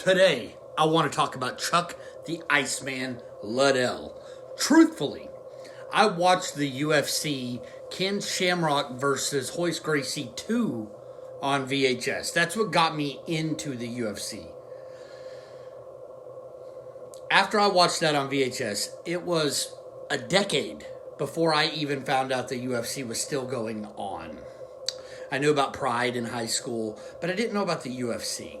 Today, I want to talk about Chuck the Iceman Liddell. Truthfully, I watched the UFC Ken Shamrock versus Royce Gracie 2 on VHS. That's what got me into the UFC. After I watched that on VHS, it was a decade before I even found out the UFC was still going on. I knew about Pride in high school, but I didn't know about the UFC.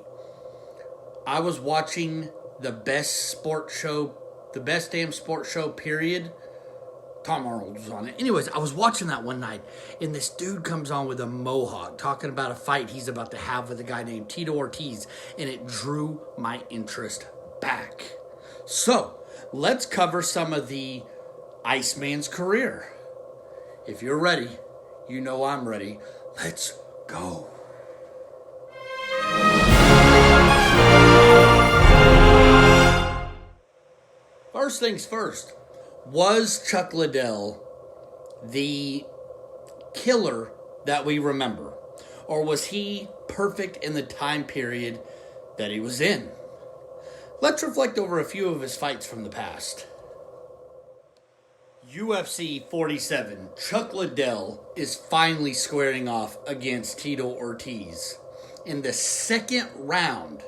I was watching the best damn sports show, period. Tom Arnold was on it. Anyways, I was watching that one night, and this dude comes on with a mohawk talking about a fight he's about to have with a guy named Tito Ortiz, and it drew my interest back. So, let's cover some of the Iceman's career. If you're ready, you know I'm ready. Let's go. First things first, was Chuck Liddell the killer that we remember? Or was he perfect in the time period that he was in? Let's reflect over a few of his fights from the past. UFC 47, Chuck Liddell is finally squaring off against Tito Ortiz. In the second round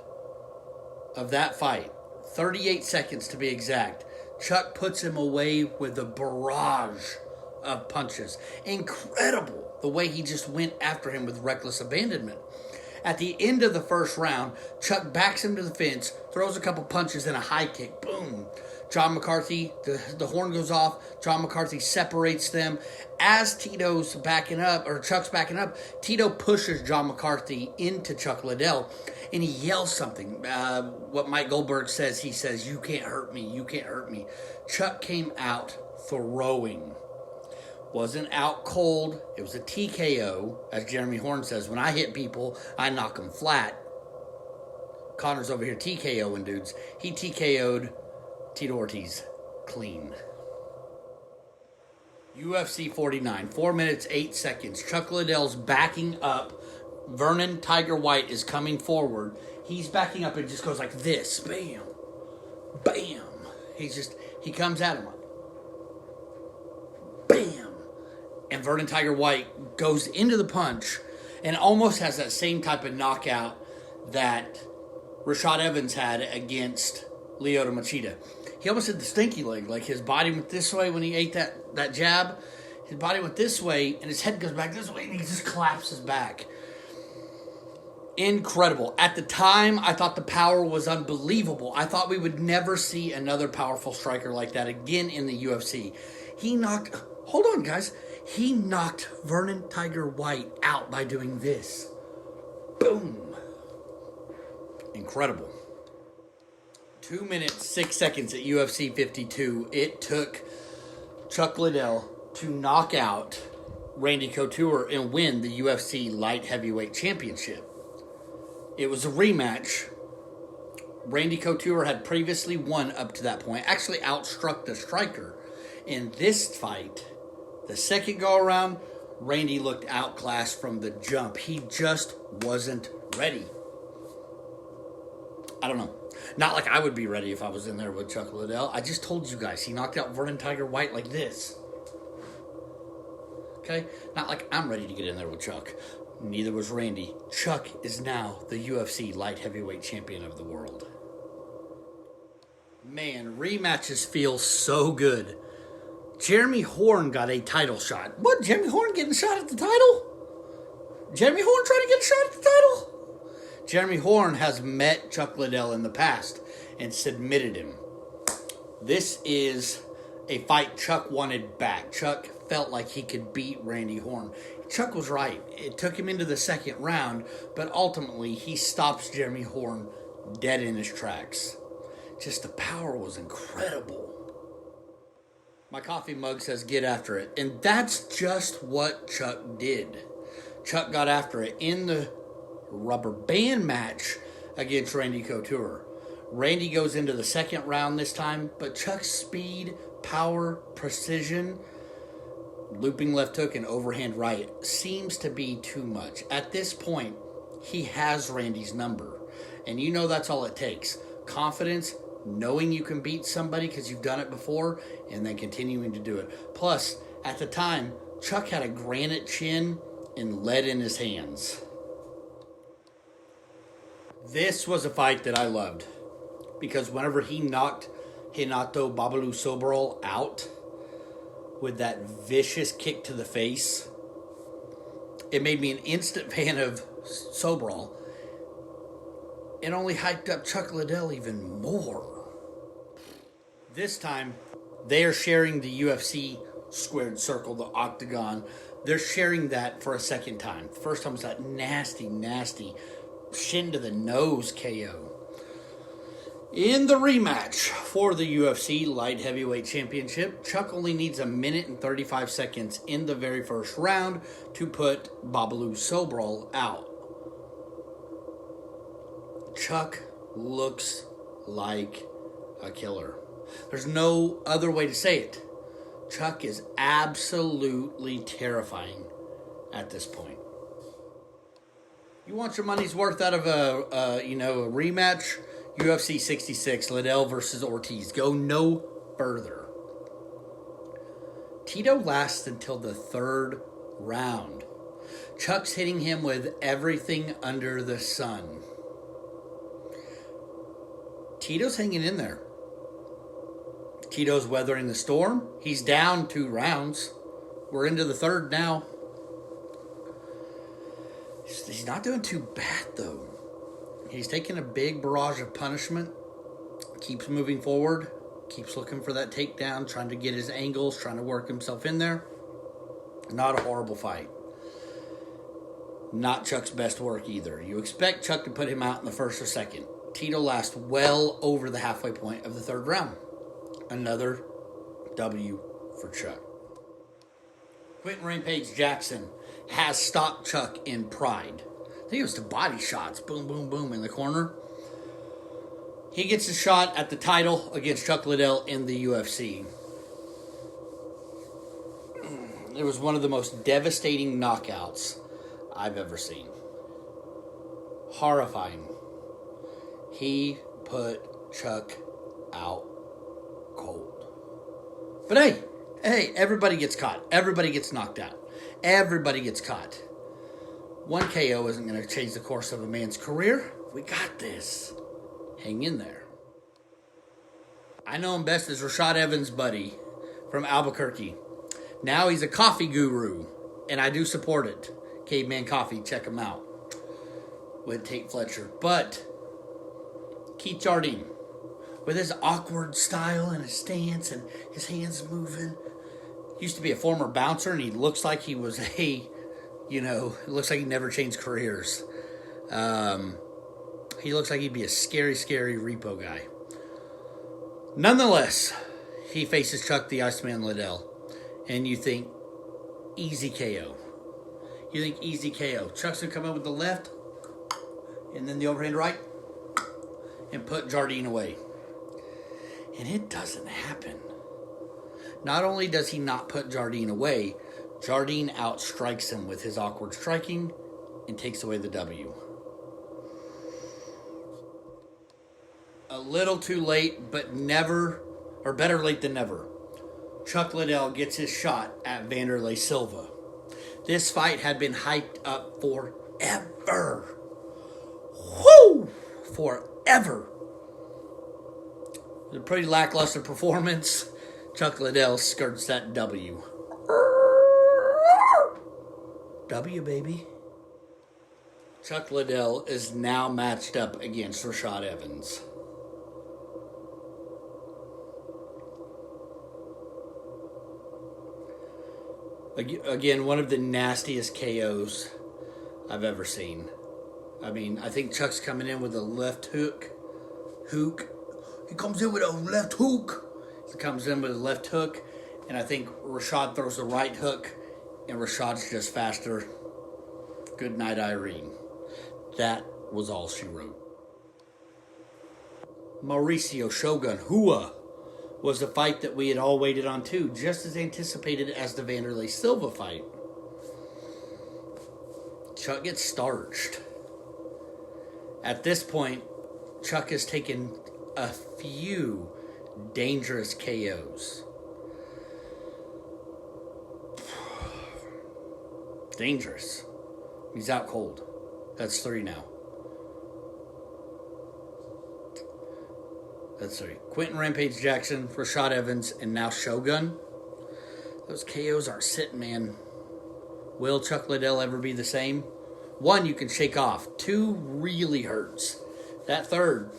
of that fight, 38 seconds to be exact, Chuck puts him away with a barrage of punches. Incredible the way he just went after him with reckless abandonment. At the end of the first round, Chuck backs him to the fence, throws a couple punches and a high kick. Boom. John McCarthy, the horn goes off. John McCarthy separates them. As Chuck's backing up, Tito pushes John McCarthy into Chuck Liddell, and he yells something. What Mike Goldberg says, he says, "You can't hurt me, you can't hurt me." Chuck came out throwing. Wasn't out cold. It was a TKO, as Jeremy Horn says. When I hit people, I knock them flat. Connor's over here TKOing dudes. He TKO'd Tito Ortiz clean. UFC 49, 4 minutes, 8 seconds. Chuck Liddell's backing up. Vernon Tiger White is coming forward. He's backing up and just goes like this. Bam. Bam. He comes at him. Bam. And Vernon Tiger White goes into the punch and almost has that same type of knockout that Rashad Evans had against Lyoto Machida. He almost had the stinky leg. Like his body went this way when he ate that jab. His body went this way and his head goes back this way and he just collapses back. Incredible. At the time, I thought the power was unbelievable. I thought we would never see another powerful striker like that again in the UFC. Hold on, guys. He knocked Vernon Tiger White out by doing this. Boom. Incredible. 2 minutes, 6 seconds at UFC 52. It took Chuck Liddell to knock out Randy Couture and win the UFC Light Heavyweight Championship. It was a rematch. Randy Couture had previously won up to that point. Actually outstruck the striker. In this fight, the second go around, Randy looked outclassed from the jump. He just wasn't ready. I don't know. Not like I would be ready if I was in there with Chuck Liddell. I just told you guys, he knocked out Vernon Tiger White like this. Okay? Not like I'm ready to get in there with Chuck. Neither was Randy. Chuck is now the UFC Light Heavyweight Champion of the world. Man, rematches feel so good. Jeremy Horn got a title shot. What? Jeremy Horn getting a shot at the title? Jeremy Horn trying to get a shot at the title? Jeremy Horn has met Chuck Liddell in the past and submitted him. This is a fight Chuck wanted back. Chuck felt like he could beat Randy Horn. Chuck was right. It took him into the second round, but ultimately he stops Jeremy Horn dead in his tracks. Just the power was incredible. My coffee mug says get after it. And that's just what Chuck did. Chuck got after it in the rubber band match against Randy Couture. Randy goes into the second round this time, but Chuck's speed, power, precision, looping left hook and overhand right seems to be too much. At this point, he has Randy's number. And you know that's all it takes. Confidence, knowing you can beat somebody because you've done it before, and then continuing to do it. Plus, at the time, Chuck had a granite chin and lead in his hands. This was a fight that I loved because whenever he knocked Renato Babalu Sobral out with that vicious kick to the face, it made me an instant fan of Sobral. It only hyped up Chuck Liddell even more. This time, they are sharing the UFC squared circle, the octagon. They're sharing that for a second time. First time was that nasty, nasty shin to the nose KO. In the rematch for the UFC Light Heavyweight Championship, Chuck only needs 1 minute and 35 seconds in the very first round to put Babalu Sobral out. Chuck looks like a killer. There's no other way to say it. Chuck is absolutely terrifying at this point. You want your money's worth out of a rematch? UFC 66, Liddell versus Ortiz. Go no further. Tito lasts until the 3rd round. Chuck's hitting him with everything under the sun. Tito's hanging in there. Tito's weathering the storm. He's down 2 rounds. We're into the 3rd now. He's not doing too bad, though. He's taking a big barrage of punishment. Keeps moving forward. Keeps looking for that takedown. Trying to get his angles. Trying to work himself in there. Not a horrible fight. Not Chuck's best work either. You expect Chuck to put him out in the 1st or 2nd. Tito lasts well over the halfway point of the 3rd round. Another W for Chuck. Quentin Rampage Jackson has stopped Chuck in pride. I think it was to body shots. Boom, boom, boom in the corner. He gets a shot at the title against Chuck Liddell in the UFC. It was one of the most devastating knockouts I've ever seen. Horrifying. He put Chuck out cold. But hey, everybody gets caught. Everybody gets knocked out. Everybody gets caught. One KO isn't going to change the course of a man's career. We got this. Hang in there. I know him best as Rashad Evans' buddy from Albuquerque. Now he's a coffee guru, and I do support it. Caveman Coffee, check him out. With Tate Fletcher. But Keith Jardine, with his awkward style and his stance and his hands moving, used to be a former bouncer, and he looks like he was it looks like he never changed careers. He looks like he'd be a scary, scary repo guy. Nonetheless, he faces Chuck the Iceman Liddell. And you think, easy KO. You think, easy KO. Chuck's going to come in with the left, and then the overhand right, and put Jardine away. And it doesn't happen. Not only does he not put Jardine away, Jardine outstrikes him with his awkward striking and takes away the W. A little too late, but better late than never. Chuck Liddell gets his shot at Vanderlei Silva. This fight had been hyped up forever. Woo! Forever. It was a pretty lackluster performance. Chuck Liddell skirts that W. W, baby. Chuck Liddell is now matched up against Rashad Evans. Again, one of the nastiest KOs I've ever seen. I mean, I think Chuck's coming in with a left hook. He comes in with a left hook. He comes in with a left hook. And I think Rashad throws the right hook. And Rashad's just faster. Good night, Irene. That was all she wrote. Mauricio Shogun Hua was the fight that we had all waited on too, just as anticipated as the Vanderlei Silva fight. Chuck gets starched. At this point, Chuck has taken a few dangerous KOs. Dangerous. He's out cold. That's 3 now. That's 3. Quentin Rampage Jackson, Rashad Evans, and now Shogun. Those KOs aren't sitting, man. Will Chuck Liddell ever be the same? 1, you can shake off. 2, really hurts. That 3rd,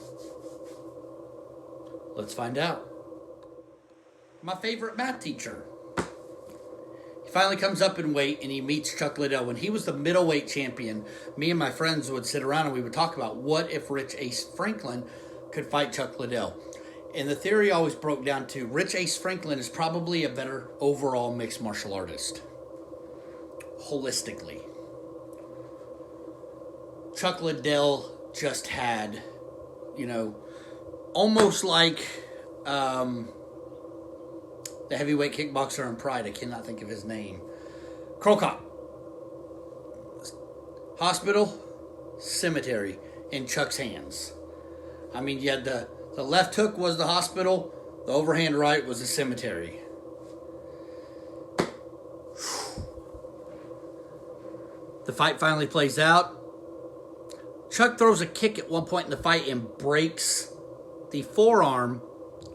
let's find out. My favorite math teacher. He finally comes up in weight and he meets Chuck Liddell. When he was the middleweight champion, me and my friends would sit around and we would talk about what if Rich Ace Franklin could fight Chuck Liddell. And the theory always broke down to Rich Ace Franklin is probably a better overall mixed martial artist. Holistically. Chuck Liddell just had, almost like the heavyweight kickboxer in Pride. I cannot think of his name. Krokop. Hospital, cemetery in Chuck's hands. I mean, you had the left hook was the hospital, the overhand right was the cemetery. The fight finally plays out. Chuck throws a kick at one point in the fight and breaks the forearm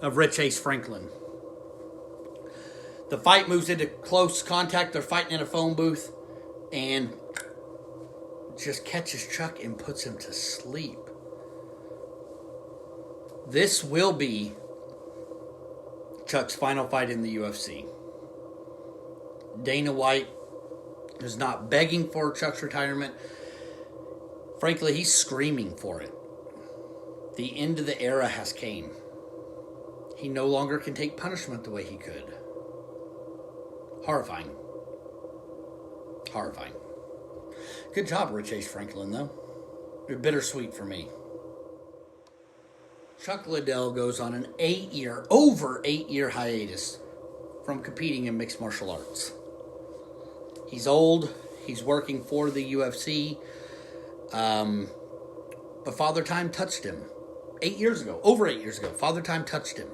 of Rich Ace Franklin. The fight moves into close contact. They're fighting in a phone booth and just catches Chuck and puts him to sleep. This will be Chuck's final fight in the UFC. Dana White is not begging for Chuck's retirement. Frankly, he's screaming for it. The end of the era has came. He no longer can take punishment the way he could. Horrifying. Horrifying. Good job, Rich Ace Franklin, though. Bittersweet for me. Chuck Liddell goes on an over 8-year hiatus from competing in mixed martial arts. He's old. He's working for the UFC. But Father Time touched him. 8 years ago. Over 8 years ago. Father Time touched him.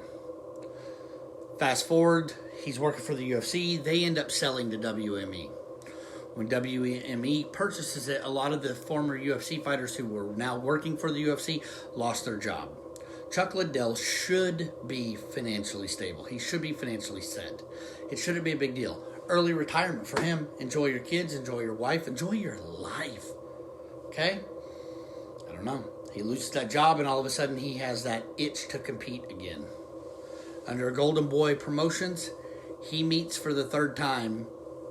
Fast forward. He's working for the UFC. They end up selling to WME. When WME purchases it, a lot of the former UFC fighters who were now working for the UFC lost their job. Chuck Liddell should be financially stable. He should be financially set. It shouldn't be a big deal. Early retirement for him. Enjoy your kids. Enjoy your wife. Enjoy your life. Okay? I don't know. He loses that job and all of a sudden he has that itch to compete again. Under Golden Boy Promotions, he meets for the 3rd time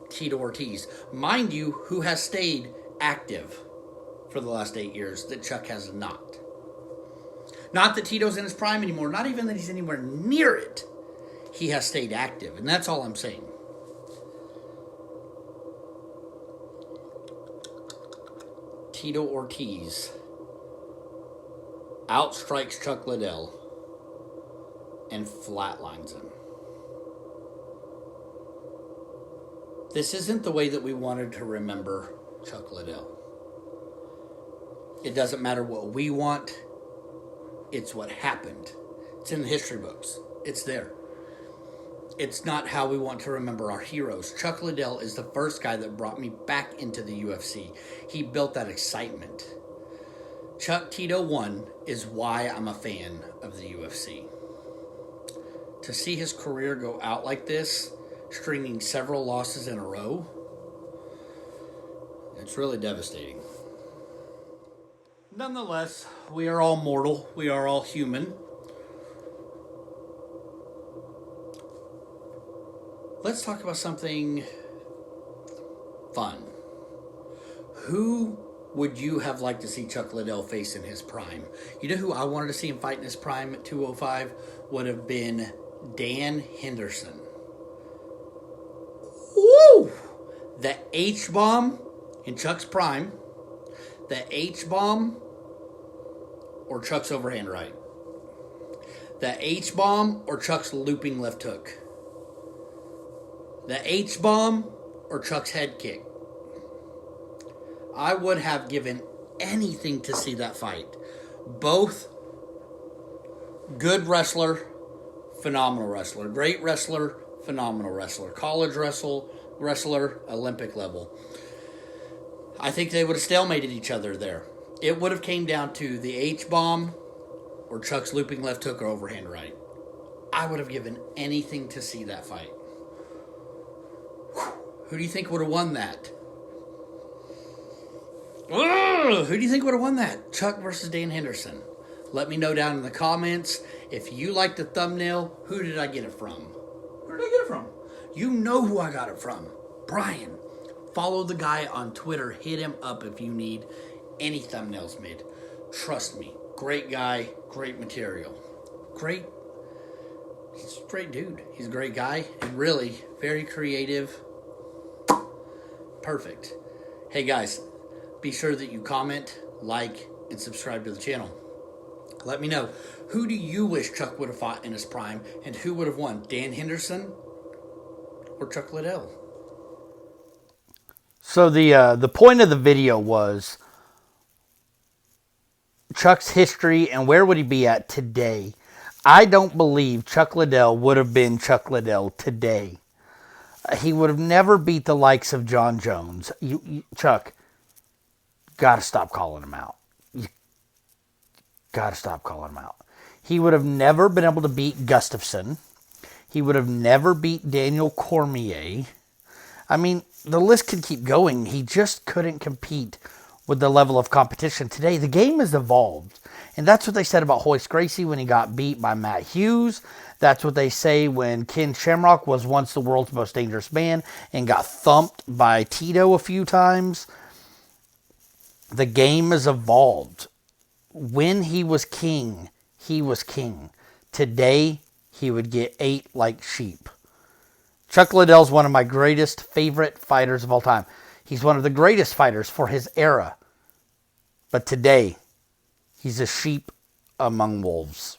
Tito Ortiz. Mind you, who has stayed active for the last 8 years that Chuck has not. Not that Tito's in his prime anymore. Not even that he's anywhere near it. He has stayed active. And that's all I'm saying. Tito Ortiz outstrikes Chuck Liddell and flatlines him. This isn't the way that we wanted to remember Chuck Liddell. It doesn't matter what we want. It's what happened. It's in the history books. It's there. It's not how we want to remember our heroes. Chuck Liddell is the first guy that brought me back into the UFC. He built that excitement. Chuck Tito 1 is why I'm a fan of the UFC. To see his career go out like this, stringing several losses in a row, it's really devastating. Nonetheless, we are all mortal. We are all human. Let's talk about something fun. Who would you have liked to see Chuck Liddell face in his prime? You know who I wanted to see him fight in his prime at 205? Would have been Dan Henderson. Woo! The H-bomb in Chuck's prime. The H-bomb or Chuck's overhand right. The H-bomb or Chuck's looping left hook. The H-bomb or Chuck's head kick. I would have given anything to see that fight. Both Good wrestler, phenomenal wrestler. Great wrestler, phenomenal wrestler. College wrestler, Olympic level. I think they would have stalemated each other there. It would have came down to the H-bomb or Chuck's looping left hook or overhand right. I would have given anything to see that fight. Who do you think would have won that? Who do you think would have won that? Chuck versus Dan Henderson. Let me know down in the comments. If you like the thumbnail, who did I get it from? Where did I get it from? You know who I got it from. Brian. Follow the guy on Twitter. Hit him up if you need any thumbnails made. Trust me. Great guy. Great material. He's a great dude. He's a great guy. And really, very creative. Perfect. Hey guys, be sure that you comment, like, and subscribe to the channel. Let me know, who do you wish Chuck would have fought in his prime, and who would have won, Dan Henderson or Chuck Liddell? So the point of the video was Chuck's history and where would he be at today. I don't believe Chuck Liddell would have been Chuck Liddell today. He would have never beat the likes of John Jones. Chuck, got to stop calling him out. You got to stop calling him out. He would have never been able to beat Gustafsson. He would have never beat Daniel Cormier. I mean, the list could keep going. He just couldn't compete with the level of competition today. The game has evolved. And that's what they said about Hoist Gracie when he got beat by Matt Hughes. That's what they say when Ken Shamrock was once the world's most dangerous man and got thumped by Tito a few times. The game has evolved. When he was king, he was king. Today, he would get ate like sheep. Chuck Liddell's one of my greatest favorite fighters of all time. He's one of the greatest fighters for his era. But today, he's a sheep among wolves.